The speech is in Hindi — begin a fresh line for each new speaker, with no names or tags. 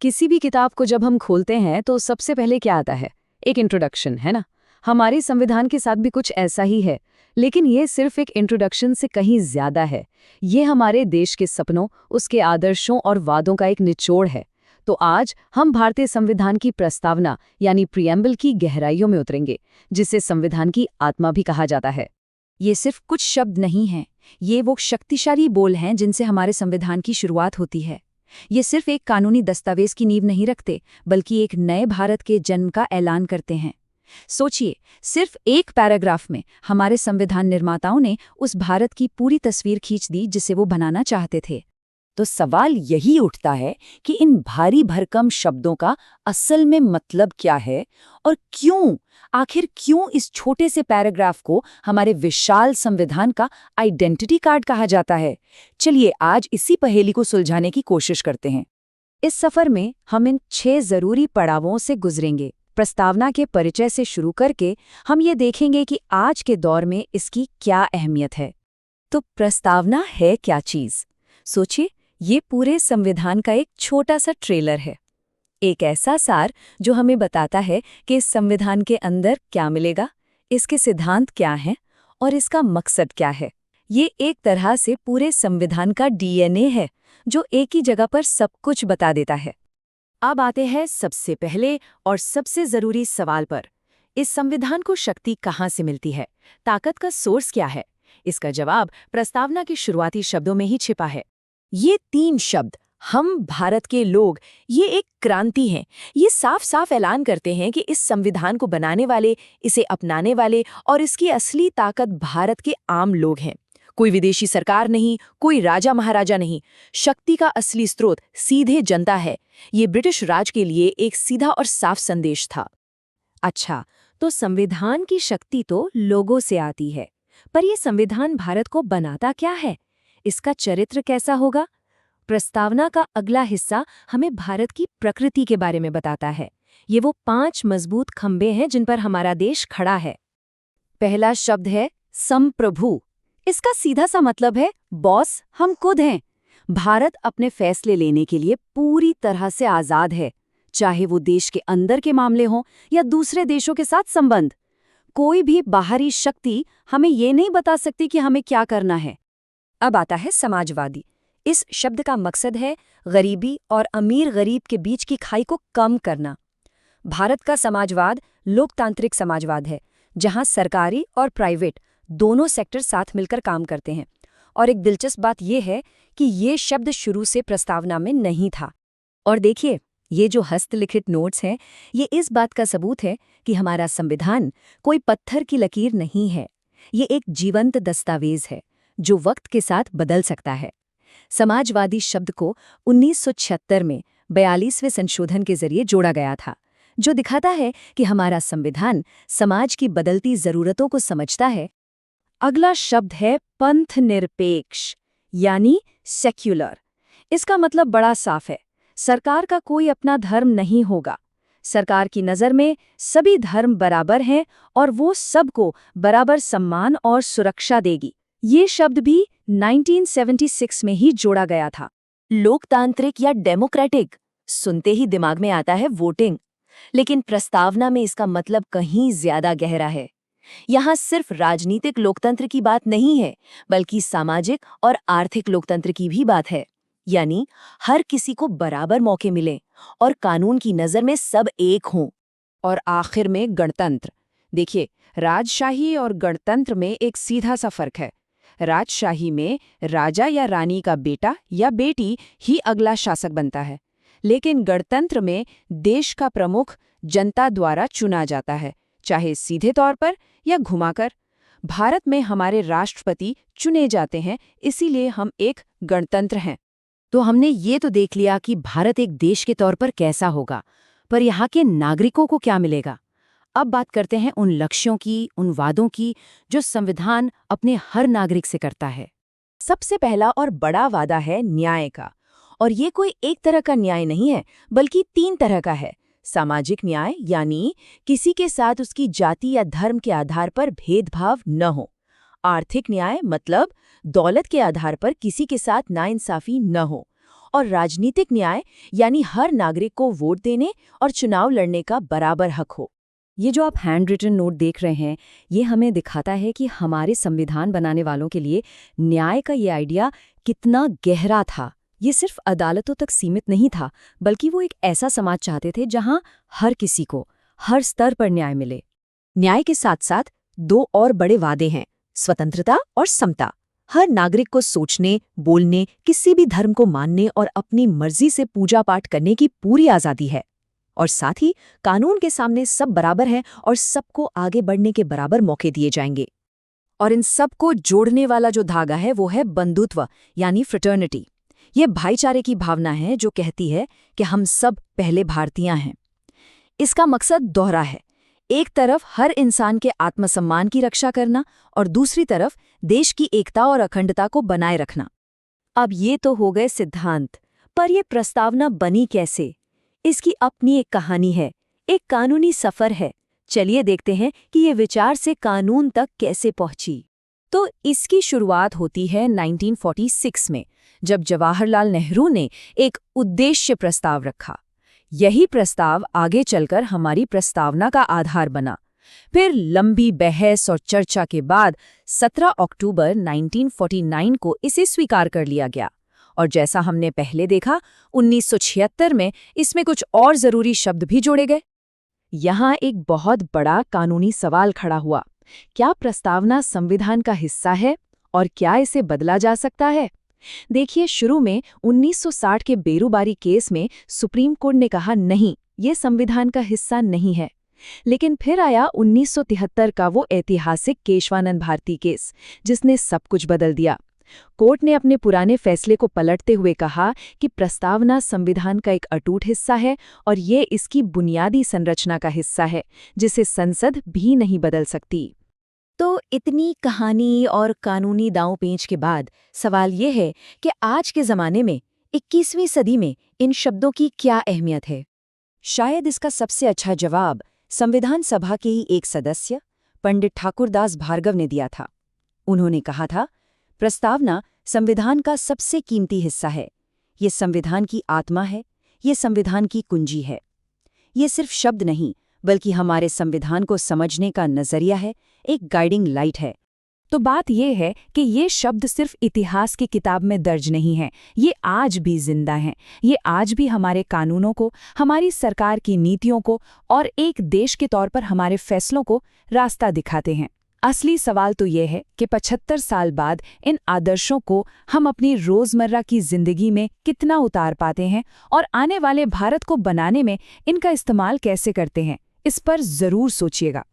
किसी भी किताब को जब हम खोलते हैं तो सबसे पहले क्या आता है? एक इंट्रोडक्शन, है ना? हमारे संविधान के साथ भी कुछ ऐसा ही है, लेकिन ये सिर्फ एक इंट्रोडक्शन से कहीं ज्यादा है। ये हमारे देश के सपनों, उसके आदर्शों और वादों का एक निचोड़ है। तो आज हम भारतीय संविधान की प्रस्तावना यानी प्रिएम्बल की गहराइयों में उतरेंगे, जिसे संविधान की आत्मा भी कहा जाता है।
ये सिर्फ कुछ शब्द नहीं हैं, ये वो शक्तिशाली बोल हैं जिनसे हमारे संविधान की शुरुआत होती है। ये सिर्फ एक कानूनी दस्तावेज की नींव नहीं रखते, बल्कि एक नए भारत के जन्म का ऐलान करते हैं। सोचिए, सिर्फ एक पैराग्राफ में हमारे संविधान निर्माताओं ने उस भारत की पूरी तस्वीर खींच दी जिसे वो बनाना चाहते थे।
तो सवाल यही उठता है कि इन भारी भरकम शब्दों का असल में मतलब क्या है और आखिर क्यों इस छोटे से पैराग्राफ को हमारे विशाल संविधान का आइडेंटिटी कार्ड कहा जाता है। चलिए आज इसी पहेली को सुलझाने की कोशिश करते हैं।
इस सफर में हम इन 6 जरूरी पड़ावों से गुजरेंगे। प्रस्तावना के परिचय से शुरू करके हम ये देखेंगे कि आज के दौर में इसकी क्या अहमियत है।
तो प्रस्तावना है क्या चीज? सोचिए, ये पूरे संविधान का एक छोटा सा ट्रेलर है, एक ऐसा सार जो हमें बताता है कि इस संविधान के अंदर क्या मिलेगा, इसके सिद्धांत क्या हैं और इसका मकसद क्या है। ये एक तरह से पूरे संविधान का डीएनए है जो एक ही जगह पर सब कुछ बता देता है। अब आते हैं सबसे पहले और सबसे जरूरी सवाल पर। इस संविधान को शक्ति कहाँ से मिलती है? ताकत का सोर्स क्या है? इसका जवाब प्रस्तावना के शुरुआती शब्दों में ही छिपा है। ये 3 शब्द, हम भारत के लोग, ये एक क्रांति है। ये साफ साफ ऐलान करते हैं कि इस संविधान को बनाने वाले, इसे अपनाने वाले और इसकी असली ताकत भारत के आम लोग हैं। कोई विदेशी सरकार नहीं, कोई राजा महाराजा नहीं। शक्ति का असली स्रोत सीधे जनता है। ये ब्रिटिश राज के लिए एक सीधा और साफ संदेश था। अच्छा, तो संविधान की शक्ति तो लोगों से आती है, पर यह संविधान भारत को बनाता क्या है? इसका चरित्र कैसा होगा? प्रस्तावना का अगला हिस्सा हमें भारत की प्रकृति के बारे में बताता है। ये वो 5 मजबूत खंभे हैं जिन पर हमारा देश खड़ा है। पहला शब्द है संप्रभु। इसका सीधा सा मतलब है बॉस हम खुद हैं। भारत अपने फैसले लेने के लिए पूरी तरह से आजाद है, चाहे वो देश के अंदर के मामले हों या दूसरे देशों के साथ संबंध। कोई भी बाहरी शक्ति हमें ये नहीं बता सकती कि हमें क्या करना है। अब आता है समाजवादी। इस शब्द का मकसद है गरीबी और अमीर गरीब के बीच की खाई को कम करना। भारत का समाजवाद लोकतांत्रिक समाजवाद है, जहां सरकारी और प्राइवेट दोनों सेक्टर साथ मिलकर काम करते हैं। और एक दिलचस्प बात यह है कि ये शब्द शुरू से प्रस्तावना में नहीं था। और देखिए, ये जो हस्तलिखित नोट्स हैं, ये इस बात का सबूत है कि हमारा संविधान कोई पत्थर की लकीर नहीं है। ये एक जीवंत दस्तावेज है जो वक्त के साथ बदल सकता है। समाजवादी शब्द को 1976 में 42वें संशोधन के जरिए जोड़ा गया था, जो दिखाता है कि हमारा संविधान समाज की बदलती जरूरतों को समझता है। अगला शब्द है पंथ निरपेक्ष यानी सेक्युलर। इसका मतलब बड़ा साफ है, सरकार का कोई अपना धर्म नहीं होगा। सरकार की नज़र में सभी धर्म बराबर हैं और वो सबको बराबर सम्मान और सुरक्षा देगी। ये शब्द भी 1976 में ही जोड़ा गया था। लोकतांत्रिक या डेमोक्रेटिक सुनते ही दिमाग में आता है वोटिंग, लेकिन प्रस्तावना में इसका मतलब कहीं ज्यादा गहरा है। यहाँ सिर्फ राजनीतिक लोकतंत्र की बात नहीं है, बल्कि सामाजिक और आर्थिक लोकतंत्र की भी बात है। यानी हर किसी को बराबर मौके मिले और कानून की नज़र में सब एक हों। और आखिर में गणतंत्र। देखिए, राजशाही और गणतंत्र में एक सीधा सा फर्क है। राजशाही में राजा या रानी का बेटा या बेटी ही अगला शासक बनता है, लेकिन गणतंत्र में देश का प्रमुख जनता द्वारा चुना जाता है, चाहे सीधे तौर पर या घुमाकर। भारत में हमारे राष्ट्रपति चुने जाते हैं, इसीलिए हम एक गणतंत्र हैं। तो हमने ये तो देख लिया कि भारत एक देश के तौर पर कैसा होगा, पर यहाँ के नागरिकों को क्या मिलेगा। अब बात करते हैं उन लक्ष्यों की, उन वादों की जो संविधान अपने हर नागरिक से करता है। सबसे पहला और बड़ा वादा है न्याय का। और ये कोई एक तरह का न्याय नहीं है, बल्कि 3 तरह का है। सामाजिक न्याय यानी किसी के साथ उसकी जाति या धर्म के आधार पर भेदभाव न हो। आर्थिक न्याय मतलब दौलत के आधार पर किसी के साथ नाइंसाफी न हो। और राजनीतिक न्याय यानी हर नागरिक को वोट देने और चुनाव लड़ने का बराबर हक हो। ये जो आप हैंड रिटन नोट देख रहे हैं, ये हमें दिखाता है कि हमारे संविधान बनाने वालों के लिए न्याय का ये आइडिया कितना गहरा था। ये सिर्फ अदालतों तक सीमित नहीं था, बल्कि वो एक ऐसा समाज चाहते थे जहां हर किसी को हर स्तर पर न्याय मिले। न्याय के साथ साथ दो और बड़े वादे हैं, स्वतंत्रता और समता। हर नागरिक को सोचने, बोलने, किसी भी धर्म को मानने और अपनी मर्जी से पूजा पाठ करने की पूरी आज़ादी है। और साथ ही कानून के सामने सब बराबर हैं और सबको आगे बढ़ने के बराबर मौके दिए जाएंगे। और इन सबको जोड़ने वाला जो धागा है वो है बंधुत्व यानी फ्रेटर्निटी। ये भाईचारे की भावना है जो कहती है कि हम सब पहले भारतीय हैं। इसका मकसद दोहरा है, एक तरफ हर इंसान के आत्मसम्मान की रक्षा करना और दूसरी तरफ देश की एकता और अखंडता को बनाए रखना। अब ये तो हो गए सिद्धांत, पर यह प्रस्तावना बनी कैसे? इसकी अपनी एक कहानी है, एक कानूनी सफर है। चलिए देखते हैं कि ये विचार से कानून तक कैसे पहुंची। तो इसकी शुरुआत होती है 1946 में, जब जवाहरलाल नेहरू ने एक उद्देश्य प्रस्ताव रखा। यही प्रस्ताव आगे चलकर हमारी प्रस्तावना का आधार बना। फिर लंबी बहस और चर्चा के बाद 17 अक्टूबर 1949 को इसे स्वीकार कर लिया गया। और जैसा हमने पहले देखा, 1976 में इसमें कुछ और जरूरी शब्द भी जोड़े गए।
यहाँ एक बहुत बड़ा कानूनी सवाल खड़ा हुआ, क्या प्रस्तावना संविधान का हिस्सा है और क्या इसे बदला जा सकता है? देखिए, शुरू में 1960 के बेरूबारी केस में सुप्रीम कोर्ट ने कहा नहीं, ये संविधान का हिस्सा नहीं है। लेकिन फिर आया 1973 का वो ऐतिहासिक केशवानंद भारती केस, जिसने सब कुछ बदल दिया। कोर्ट ने अपने पुराने फैसले को पलटते हुए कहा कि प्रस्तावना संविधान का एक अटूट हिस्सा है और ये इसकी बुनियादी संरचना का हिस्सा है, जिसे संसद भी नहीं बदल सकती।
तो इतनी कहानी और कानूनी दांव-पेंच के बाद सवाल ये है कि आज के ज़माने में 21वीं सदी में इन शब्दों की क्या अहमियत है? शायद इसका सबसे अच्छा जवाब संविधान सभा के ही एक सदस्य पंडित ठाकुरदास भार्गव ने दिया था। उन्होंने कहा था, प्रस्तावना संविधान का सबसे कीमती हिस्सा है। ये संविधान की आत्मा है, ये संविधान की कुंजी है। ये सिर्फ शब्द नहीं, बल्कि हमारे संविधान को समझने का नजरिया है, एक गाइडिंग लाइट है। तो बात यह है कि ये शब्द सिर्फ इतिहास की किताब में दर्ज नहीं है, ये आज भी जिंदा हैं। ये आज भी हमारे कानूनों को, हमारी सरकार की नीतियों को और एक देश के तौर पर हमारे फैसलों को रास्ता दिखाते हैं। असली सवाल तो ये है कि 75 साल बाद इन आदर्शों को हम अपनी रोजमर्रा की जिंदगी में कितना उतार पाते हैं और आने वाले भारत को बनाने में इनका इस्तेमाल कैसे करते हैं। इस पर जरूर सोचिएगा।